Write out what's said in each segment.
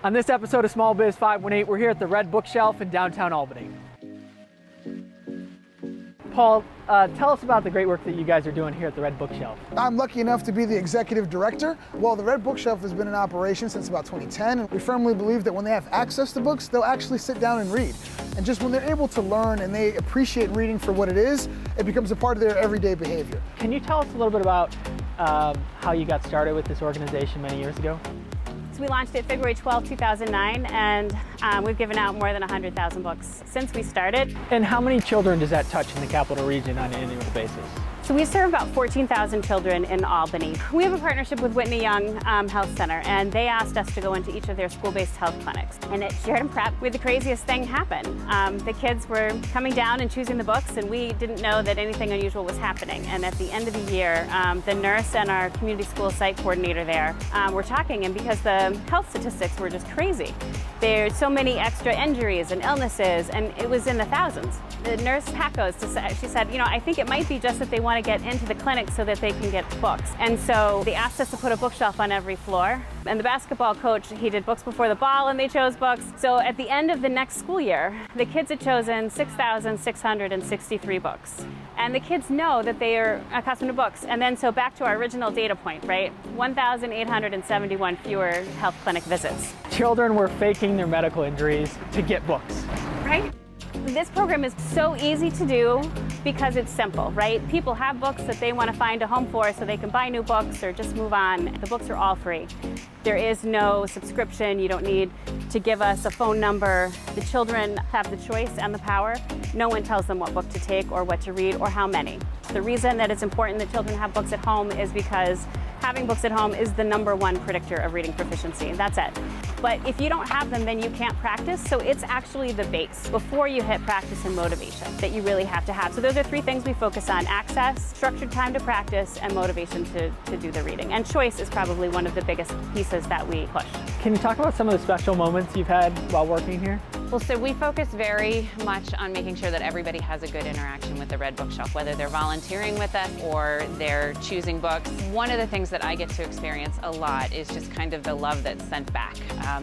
On this episode of Small Biz 518, we're here at the Red Bookshelf in downtown Albany. Paul, tell us about the great work that you guys are doing here at the Red Bookshelf. I'm lucky enough to be the executive director. Well, the Red Bookshelf has been in operation since about 2010, and we firmly believe that when they have access to books, they'll actually sit down and read. And just when they're able to learn and they appreciate reading for what it is, it becomes a part of their everyday behavior. Can you tell us a little bit about how you got started with this organization many years ago? We launched it February 12, 2009, and we've given out more than 100,000 books since we started. And how many children does that touch in the Capital Region on an annual basis? So we serve about 14,000 children in Albany. We have a partnership with Whitney Young Health Center, and they asked us to go into each of their school-based health clinics. And at Sheridan Prep, we had the craziest thing happen. The kids were coming down and choosing the books, and we didn't know that anything unusual was happening. And at the end of the year, the nurse and our community school site coordinator there were talking, and because the health statistics were just crazy. There's so many extra injuries and illnesses, and it was in the thousands. The nurse Pacos, she said, I think it might be just that they want to get into the clinic so that they can get books. And so they asked us to put a bookshelf on every floor. And the basketball coach, he did books before the ball, and they chose books. So at the end of the next school year, the kids had chosen 6,663 books. And the kids know that they are accustomed to books. And then so back to our original data point, right? 1,871 fewer health clinic visits. Children were faking their medical injuries to get books. Right? This program is so easy to do because it's simple, right? People have books that they want to find a home for so they can buy new books or just move on. The books are all free. There is no subscription. You don't need to give us a phone number. The children have the choice and the power. No one tells them what book to take or what to read or how many. The reason that it's important that children have books at home is because having books at home is the #1 predictor of reading proficiency. That's it. But if you don't have them, then you can't practice. So it's actually the base before you hit practice and motivation that you really have to have. So those are 3 things we focus on: access, structured time to practice, and motivation to do the reading. And choice is probably one of the biggest pieces that we push. Can you talk about some of the special moments you've had while working here? Well, so we focus very much on making sure that everybody has a good interaction with the Red Bookshelf, whether they're volunteering with us or they're choosing books. One of the things that I get to experience a lot is just kind of the love that's sent back.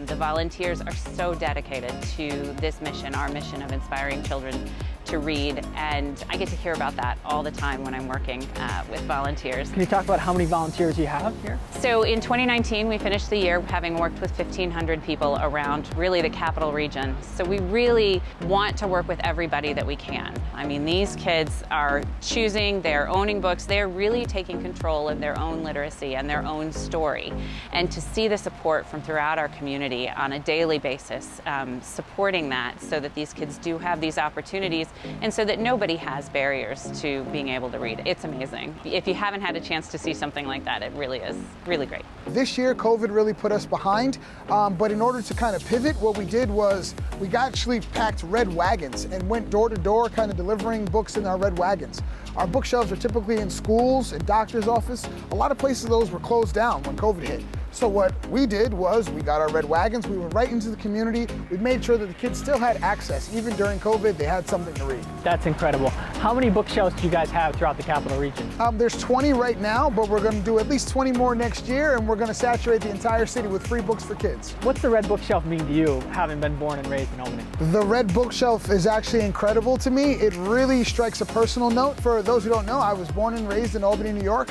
The volunteers are so dedicated to this mission, our mission of inspiring children to read, and I get to hear about that all the time when I'm working with volunteers. Can you talk about how many volunteers you have here? So in 2019, we finished the year having worked with 1,500 people around really the Capital Region. So we really want to work with everybody that we can. I mean, these kids are choosing, they're owning books, they're really taking control of their own literacy and their own story. And to see the support from throughout our community on a daily basis, supporting that so that these kids do have these opportunities and so that nobody has barriers to being able to read. It's amazing. If you haven't had a chance to see something like that, it really is really great. This year, COVID really put us behind, but in order to kind of pivot, what we did was we actually packed red wagons and went door to door kind of delivering books in our red wagons. Our bookshelves are typically in schools, in doctor's office. A lot of places those were closed down when COVID hit. So what we did was we got our red wagons, we went right into the community, we made sure that the kids still had access. Even during COVID, they had something to read. That's incredible. How many bookshelves do you guys have throughout the Capital Region? There's 20 right now, but we're going to do at least 20 more next year, and we're going to saturate the entire city with free books for kids. What's the Red Bookshelf mean to you, having been born and raised in Albany? The Red Bookshelf is actually incredible to me. It really strikes a personal note. For those who don't know, I was born and raised in Albany, New York.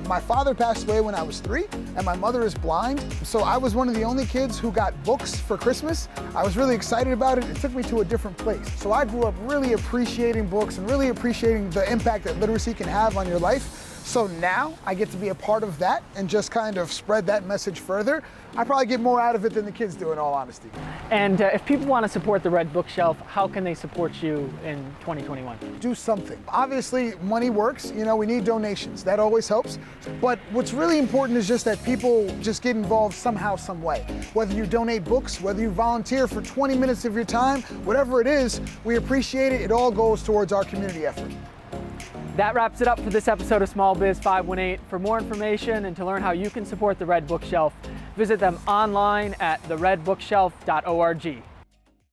My father passed away when I was 3, and my mother is blind. So I was one of the only kids who got books for Christmas. I was really excited about it. It took me to a different place. So I grew up really appreciating books and really appreciating the impact that literacy can have on your life. So now I get to be a part of that and just kind of spread that message further. I probably get more out of it than the kids do, in all honesty. And if people want to support the Red Bookshelf, how can they support you in 2021? Do something. Obviously, money works. We need donations. That always helps. But what's really important is just that people just get involved somehow, some way. Whether you donate books, whether you volunteer for 20 minutes of your time, whatever it is, we appreciate it. It all goes towards our community effort. That wraps it up for this episode of Small Biz 518. For more information and to learn how you can support the Red Bookshelf, visit them online at theredbookshelf.org.